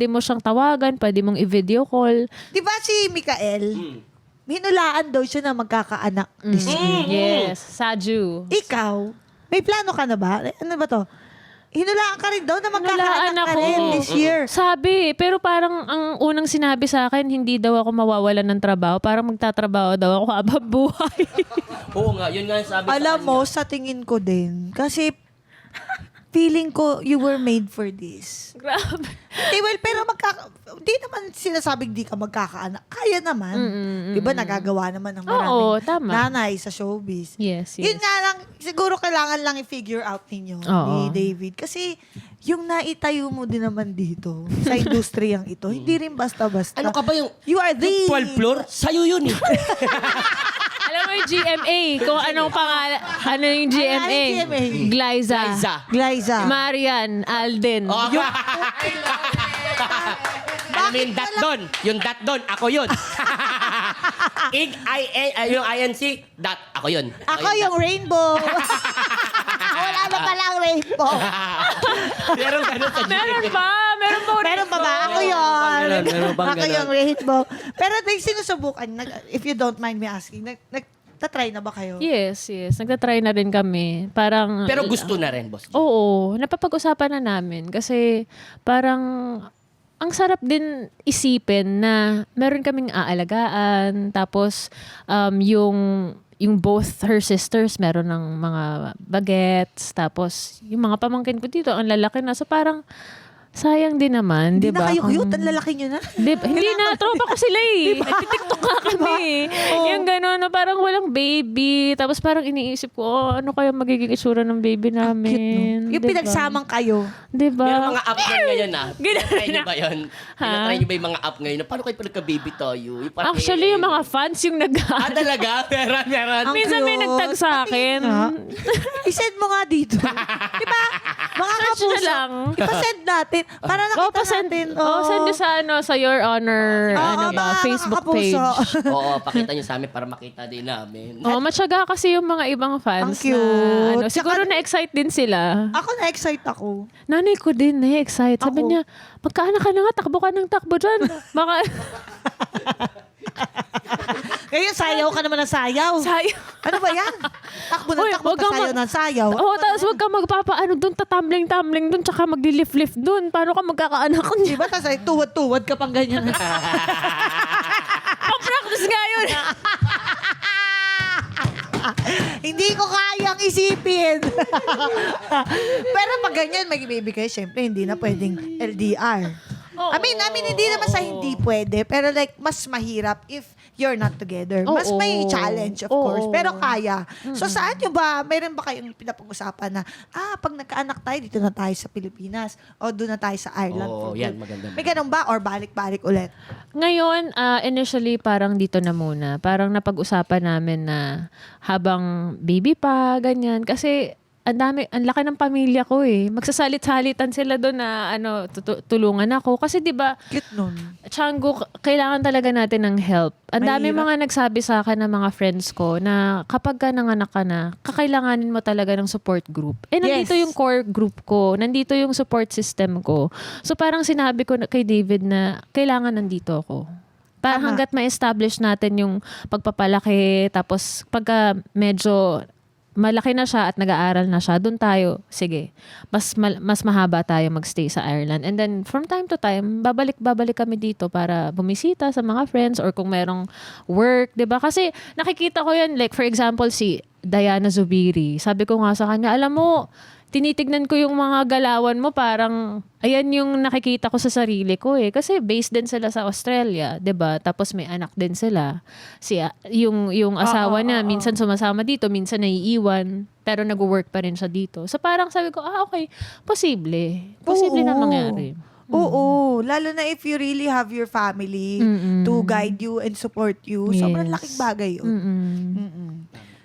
mo siyang tawagan, pwede mong i-video call. Di ba si Mikael, hinulaan daw siya na magkakaanak this year. Yes, Saju. Ikaw, may plano ka na ba? Ano ba to? Hinulaan ka rin daw na magkakaanak Hinulaan ka ako. rin this year. Sabi, pero parang ang unang sinabi sa akin, hindi daw ako mawawalan ng trabaho. Parang magtatrabaho daw ako habang buhay. Oo nga, yun nga yung sabi Alam sa mo, kanya. sa tingin ko din, kasi feeling ko you were made for this. Grabe. Di, well, pero di naman sinasabing di ka magkakaanak. Kaya naman. Di ba nagagawa naman ng maraming Oo, tama. nanay sa showbiz. Yes, Yun yes. nga lang, siguro kailangan lang i-figure out ninyo ni Oo. David. Kasi yung naitayo mo din naman dito sa industriyang ito, hindi rin basta-basta. Ano ka ba yung... You are the... Yung 12 floor? Sa'yo yun eh. Alam mo yung GMA, kung anong pangalan, ano yung GMA? Ano yung GMA? Glyza. Glyza. Marian, Alden. Oo. Alam mo yung dot doon. Yung dot doon, ako yun. Yung INC, dot, ako yun. Ako yung rainbow. Wala na palang rainbow. Meron ganun sa Meron pa? Meron pa? Meron pa ba? Ako yun. Meron bang Ako ganun? yung rainbow. Pero sinusubukan, if you don't mind me asking, nagtatry na ba kayo? Yes, yes. Nagtatry na rin kami. Parang... Pero gusto na rin, boss. Oo, napapag-usapan na namin kasi parang ang sarap din isipin na meron kaming aalagaan tapos yung both her sisters meron ng mga bagets tapos yung mga pamangkin ko dito ang lalaki na so parang sayang din naman, Hindi di ba? na kayo cute, ang lalaki nyo na. Hindi na, tropa ko sila eh. Nagtitiktok nga kami. Yung gano'n na parang walang baby. Tapos parang iniisip ko, ano kaya magiging itsura ng baby namin? Cute, no? Yung Diba? pinagsamang kayo. Diba? Meron mga app ngayon ah. Tinatry nyo ba yun? Ha? Tinatry nyo ba yung mga app ngayon? Paano kayo nagka-baby tayo? Yung parang- Actually, yung mga fans yung Ah, talaga? Meron. Ang Minsan may cute. nagtag sa akin. Ha? I-send mo nga dito. Diba? Mga Search kapuso. na lang. Ipasend natin. Para nakita Pasend, natin. send nyo sa Your Honor Oo, ba, mga Facebook page. kakapuso. Oo, pakita nyo sa amin para makita din namin. Oh, matyaga kasi yung mga ibang fans Ang cute. na Tsaka- siguro na-excite din sila. Ako na-excite ako. Nanay ko din na-excite. Sabi Ako. niya, magkaanak ka na nga, takbo ka ng takbo dyan. Baka, Ngayon, sayaw ka naman ng sayaw. Sayo. Ano ba yan? Takbo na Uy, takbo, wag kang sayaw ng sayaw. Oo, tapos huwag ka magpapaano doon, tatambling-tambling doon, tsaka maglilift-lift doon. Paano ka magkakaanak Di ba? Tapos ay tuwad-tuwad ka pang ganyan. Pang-practice nga yun. Hindi ko kayang isipin. Pero pag ganyan, may baby kayo, syempre, hindi na pwedeng LDR. I mean, hindi naman sa hindi pwede. Pero like, mas mahirap if you're not together. Mas Oo. may challenge, of Oo. course. Pero kaya. So, saan nyo ba? Mayroon ba kayong pinapag-usapan na, pag nagkaanak tayo, dito na tayo sa Pilipinas. O doon na tayo sa Ireland. Oo, for yan, good. maganda. May ganun ba? Or balik-balik ulit? Ngayon, initially, parang dito na muna. Parang napag-usapan namin na habang baby pa, ganyan. Kasi, ang laki ng pamilya ko eh. Magsasalit-salitan sila doon na tulungan ako. Kasi 'di ba, Cute nun. Tianggo, kailangan talaga natin ng help. Ang dami Mahirap. mga nagsabi sa akin ng mga friends ko na kapag ka nanganak ka na, kakailanganin mo talaga ng support group. Nandito Yes. yung core group ko, nandito yung support system ko. So parang sinabi ko kay David na kailangan nandito ako. Parang Tama. hanggat ma-establish natin yung pagpapalaki, tapos pagka medyo malaki na siya at nag-aaral na siya, doon tayo, sige, mas mahaba tayo magstay sa Ireland. And then, from time to time, babalik kami dito para bumisita sa mga friends or kung merong work, 'di ba? Kasi nakikita ko yan, like for example, si Diana Zubiri. Sabi ko nga sa kanya, alam mo, tinitignan ko yung mga galawan mo, parang, ayan yung nakikita ko sa sarili ko eh. Kasi based din sila sa Australia, 'di ba? Tapos may anak din sila. Yung asawa niya, minsan sumasama dito, minsan naiiwan, pero nag-work pa rin siya dito. So parang sabi ko, okay, posible. Posible na Oo. mangyari. Oo. Lalo na if you really have your family to guide you and support you. Sobrang Yes. laking bagay yun. Mm-mm.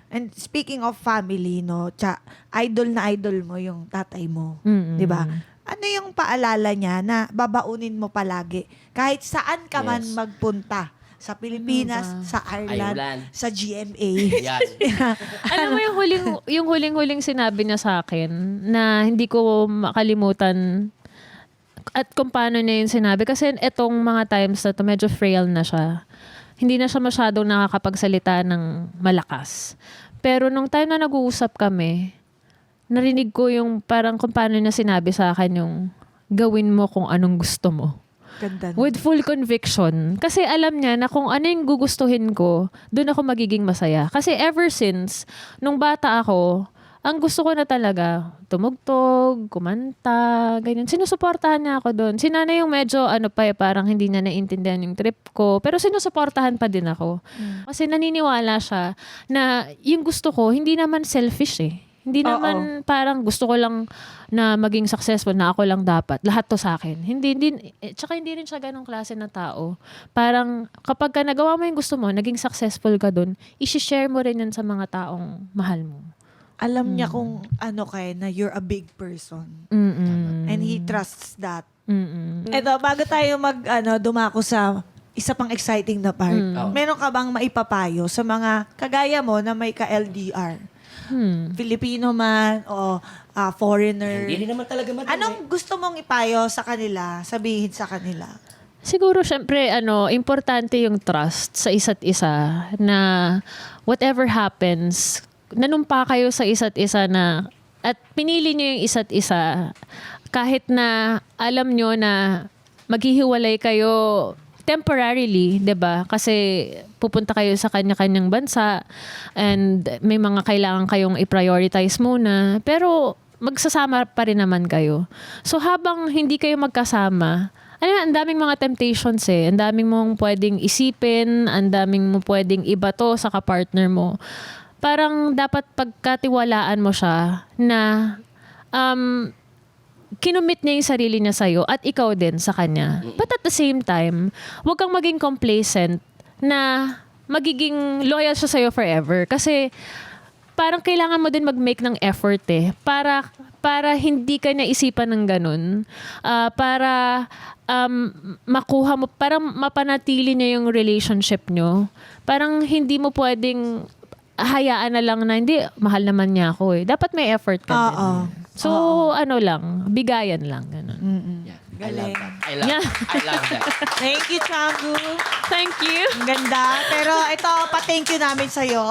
And speaking of family, no, idol na idol mo yung tatay mo. Mm-mm. 'Di ba? Ano yung paalala niya na babaunin mo palagi kahit saan ka man Yes. magpunta? Sa Pilipinas, Ano ba? sa Ireland, Ireland. sa GMA. Yan. Alam mo yung huling sinabi niya sa akin na hindi ko makalimutan at kung paano niya yung sinabi. Kasi etong mga times na to, medyo frail na siya. Hindi na siya masyadong nakakapagsalita ng malakas. Pero nung time na nag-uusap kami, narinig ko yung parang kung paano niya sinabi sa akin yung gawin mo kung anong gusto mo. Ganda. With full conviction. Kasi alam niya na kung ano yung gugustuhin ko, doon ako magiging masaya. Kasi ever since, nung bata ako, ang gusto ko na talaga, tumugtog, kumanta, ganyan. Sinusuportahan niya ako doon. Si nanay yung medyo, parang hindi niya naintindihan yung trip ko. Pero sinusuportahan pa din ako. Kasi naniniwala siya na yung gusto ko, hindi naman selfish eh. Hindi naman parang gusto ko lang na maging successful, na ako lang dapat. Lahat to sa akin. Tsaka hindi rin siya ganong klase na tao. Parang kapag ka nagawa mo yung gusto mo, naging successful ka doon, isi-share mo rin yan sa mga taong mahal mo. Alam niya kung ano kayo, na you're a big person. Mm-mm. And he trusts that. Mm-mm. Eto, bago tayo dumako sa isa pang exciting na part, meron ka bang maipapayo sa mga kagaya mo na may ka-LDR? Filipino man o foreigner? Hindi rin naman talaga madami. Anong gusto mong ipayo sa kanila, sabihin sa kanila? Siguro, syempre, importante yung trust sa isa't isa na whatever happens, nanumpa kayo sa isa't isa na at pinili nyo yung isa't isa kahit na alam nyo na maghihiwalay kayo temporarily, 'di ba? Kasi pupunta kayo sa kanya-kanyang bansa and may mga kailangan kayong i-prioritize muna, pero magsasama pa rin naman kayo. So habang hindi kayo magkasama, ang daming mga temptations eh. Ang daming mong pwedeng isipin, ang daming mo pwedeng ibato sa kapartner mo. Parang dapat pagkatiwalaan mo siya na kinumit niya yung sarili niya sa'yo at ikaw din sa kanya. But at the same time, huwag kang maging complacent na magiging loyal siya sa'yo forever. Kasi parang kailangan mo din mag-make ng effort eh. Para hindi ka niya isipan ng ganun. Para makuha mo, para mapanatili niya yung relationship nyo. Parang hindi mo pwedeng hayaan na lang na hindi, mahal naman niya ako eh. Dapat may effort ka din. So, bigayan lang. Ganun. Galing. I love Yeah. that. I love that. Thank you, Changu. Thank you. Ang ganda. Pero ito, pa-thank you namin sa'yo.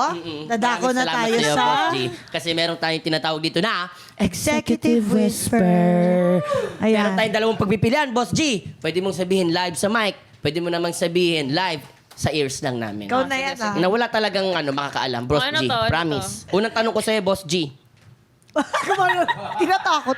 Dadako na Maraming tayo salamat sa'yo, sa Boss G. Kasi meron tayong tinatawag dito na Executive Whisper. Meron Ayan. tayong dalawang pagpipilian, Boss G. Pwede mong sabihin live sa mic. Pwede mo namang sabihin live sa ears lang namin. Ikaw na yan, ah. Na wala talagang makakaalam, Boss Ano G. to? Ano Promise. Unang tanong ko sa'yo, Boss G. Tinatakot.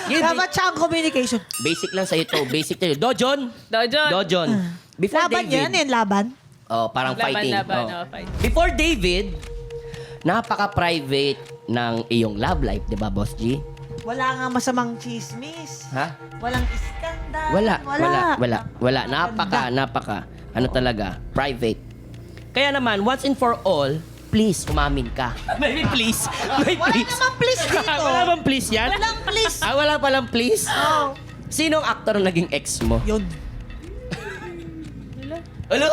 Give Dapat Chang communication. Basic lang sa'yo to. Basic to. Dojon. Dojon. Before Laban David. yan, yung laban. Oh, parang fighting. Oh. Fight. Before David, napaka-private ng iyong love life, di ba, Boss G? Wala nga masamang chismis. Ha? Walang iskandal. Wala. Napaka. Ano talaga? Private. Kaya naman, once and for all, please, umamin ka. Maybe please. May Wala please. naman please dito. Wala bang please yan? Walang please. Wala palang please? Oh. Sino ang actor na naging ex mo? Yun. Ano?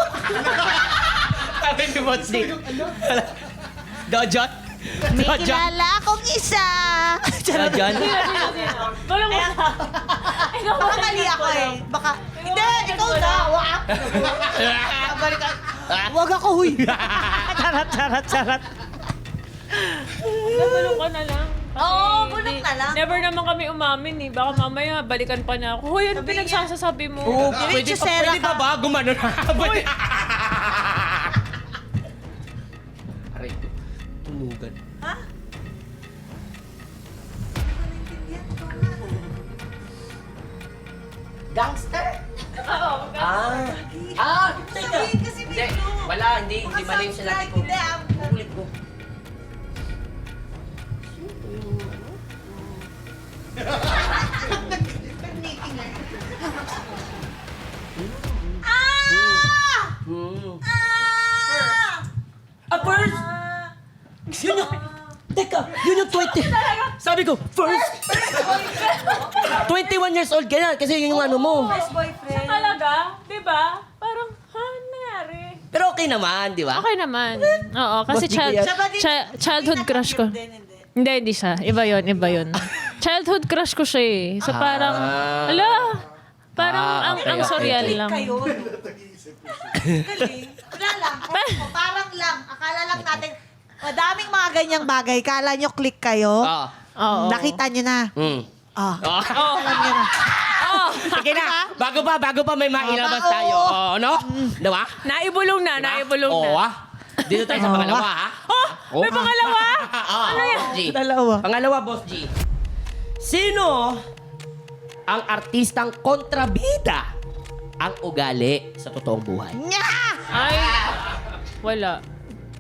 Sabi ni Boss D. Dojot? May kilala akong isa. Dojot? Walang Baka mali ako eh. Baka, hindi, ikaw na. Wak. Wag ako, huy. Charat. Nabulong ka na lang. Oo, bulong na lang. Never naman kami umamin eh. Baka mamaya balikan pa na ako. Hoy, ano pinagsasasabi mo? Oo, Diretso sera pwede pa ka. ba? Gumano na. Aray, tulugan. Ha? Gangster? Oo. Teka. Sabihin kasi Hindi, biglo. wala, hindi mali yung sinabi ko. Hindi, Ulit ko. Hmm. First! Yun yung... Teka, yun yung 20. Sabi ko, first! 21 years old ka na kasi yun yung ano mo. boyfriend. Talaga? Diba? Parang, ano nangyari? Pero okay naman, di ba? Okay naman. Oo, kasi Boss G ko yan. childhood crush ko. Hindi siya. Iba yun. Childhood crush ko siya eh. So parang, parang ang surreal lang. Kayo. Galing. Wala lang. Parang lang. Akala lang natin, madaming mga ganyang bagay. Kala nyo click kayo. Oo. Nakita nyo na. Oh. Alam nyo na. Sige na, bago pa may mailabas tayo. Oh, ano? Diba? Naibulong na. Oo, Dito tayo sa pangalawa, ha? Oh, may pangalawa? Ano yan? Boss G. Dalawa. Pangalawa, Boss G. Sino ang artistang kontrabida ang ugali sa totoong buhay? Nya! Ay, wala.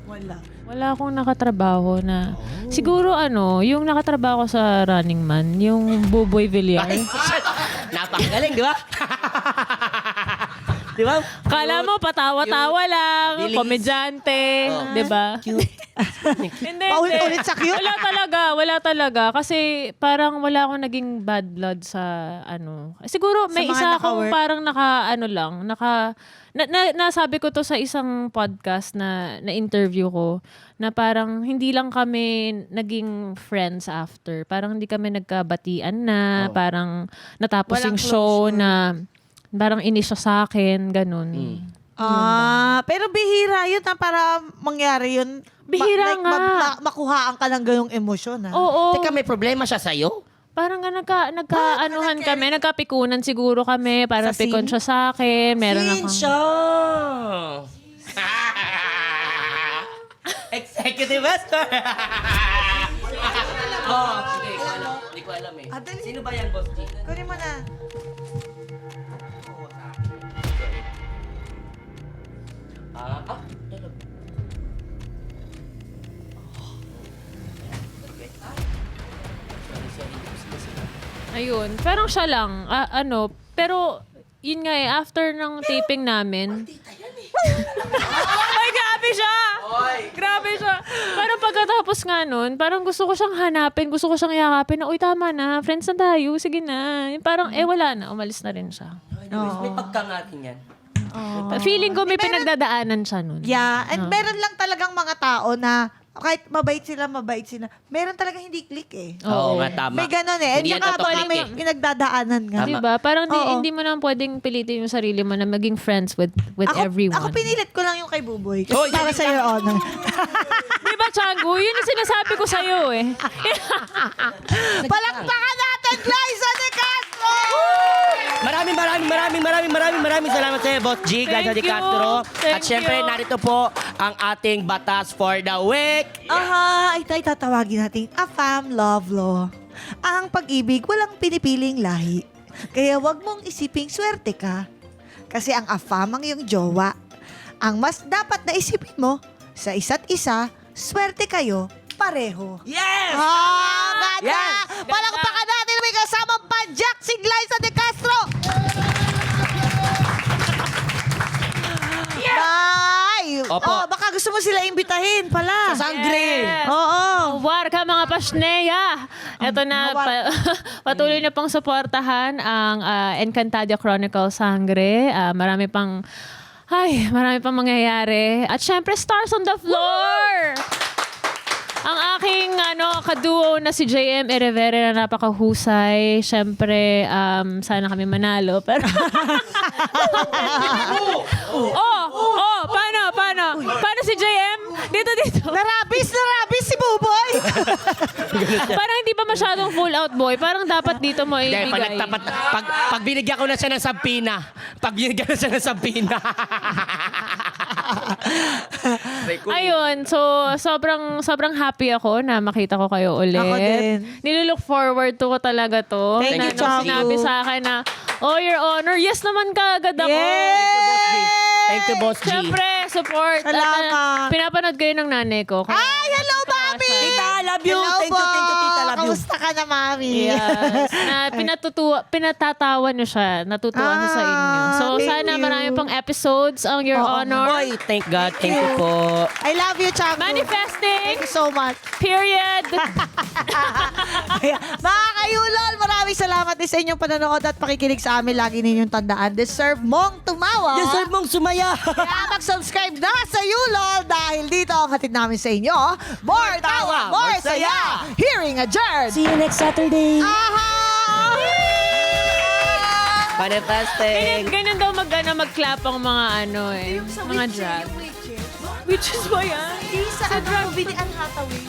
Wala. Wala akong nakatrabaho na... Siguro yung nakatrabaho ko sa Running Man, yung Buboy Villar. Ay, napakagaling, di ba? Di ba? Kala mo, patawa-tawa lang, Bilis. komedyante, di ba? Hindi. Paulit-ulit sa cute? Wala talaga. Kasi parang wala akong naging bad blood sa Siguro may Sa mga isa akong naka-work? parang nasabi ko to sa isang podcast na interview ko na parang hindi lang kami naging friends after. Parang hindi kami nagkabatian na, parang natapos Walang yung show closure. na parang inis siya sa akin, ganun. Pero bihira yun na para mangyari yun. Bihira nga. Makuhaan ka ng ganyong emosyon, ha? Oo. Teka, may problema siya sa'yo? Parang nagka-anuhan kami, nagkapikunan siguro kami, parang Sa pikon scene? siya sa akin, meron akong... Siya! Executive Master! Hindi ko alam eh. Dali. Sino ba yan, Boss G? Kunin mo na. Talaga. Ayun, parang siya lang, pero yun nga after ng taping namin... Ay, grabe siya! Grabe siya. Parang pagkatapos nga nun, parang gusto ko siyang hanapin, gusto ko siyang yakapin na, uy, tama na, friends na tayo, sige na. Parang, wala na, umalis na rin siya. May pagkangatin yan. Feeling ko may pinagdadaanan siya nun. Yeah, and meron lang talagang mga tao na kahit mabait sila, meron talaga hindi click eh. Oo nga, tama. May ganun eh. Hindi yan At saka baka auto-click may eh. pinagdadaanan nga. Tama. Diba? Parang Oo. hindi mo naman pwedeng pilitin yung sarili mo na maging friends with everyone. Ako pinilit ko lang yung kay Buboy. Kasi Hoy, para hindi sa Your Honor. Diba, Changu? Yun yung sinasabi ko sa'yo eh. Palakpakan natin, Glyza de Castro! Maraming salamat sa iyo, Boss G, Glyza de Thank you. Castro. At Thank syempre, you. narito po ang ating batas for the week. Aha, ito ay tatawagin natin AFAM Love Law. Ang pag-ibig, walang pinipiling lahi. Kaya wag mong isiping swerte ka. Kasi ang AFAM ang iyong jowa. Ang mas dapat na isipin mo, sa isa't isa, swerte kayo, pareho. Yes! Ganda! Yes! Palakpakan natin, may kasamang padyak si Glyza de Castro! Bye! Opo. Oh, baka gusto mo sila imbitahin pala. Sa Sangre! Yes. Oo. Warka mga pasneya! Ito na, patuloy na pong suportahan ang Encantadia Chronicles Sangre. Marami pang mangyayari. At syempre, Stars on the Floor! Ang aking kaduo na si JM Erevere na napakahusay. Syempre, sana kami manalo. Pero Paano si JM? Dito. Narabis si Buboy! Parang hindi pa masyadong full out boy. Parang dapat dito mo Dahil pag ibigay. nagtapat, pag binigyan ko na siya ng sampina. Ayun, so sobrang happy ako na makita ko kayo ulit. Ako din. Nilulook forward to ko talaga to. Thank na you, Chaku. sinabi sa akin na, Your Honor, yes naman kaagad ako. Thank you, Boss G. Siyempre, support. At, Salamat. pinapanood kayo ng nanay ko. Kaya- Ay, hello, Mami! Tita, I love you. Hello Thank you, tita, love you. Kamusta ka na, Mami? Yes. Na pinatatawa niyo siya. Natutuwa siya sa inyo. So, thank sana you. marami pang episodes ang Your Oo. Honor. Boy, thank God. Thank you po. I love you, Chago. Manifesting. Thank you so much. Period. Mga kayulol, maraming salamat din sa inyong panonood at pakikinig sa amin. Lagi ninyong tandaan, deserve mong tumawa. Deserve mong sumaya. Kaya mag-subscribe na sa Yulol dahil dito ang hatid namin sa inyo. More tawa, more saya. Hearing adjourned. See you next Saturday. Aha! Manifesting. Ganyan daw mag-clap ang mga mga drag. Witches ba yan? Hindi sa movie ni Anne Hathaway.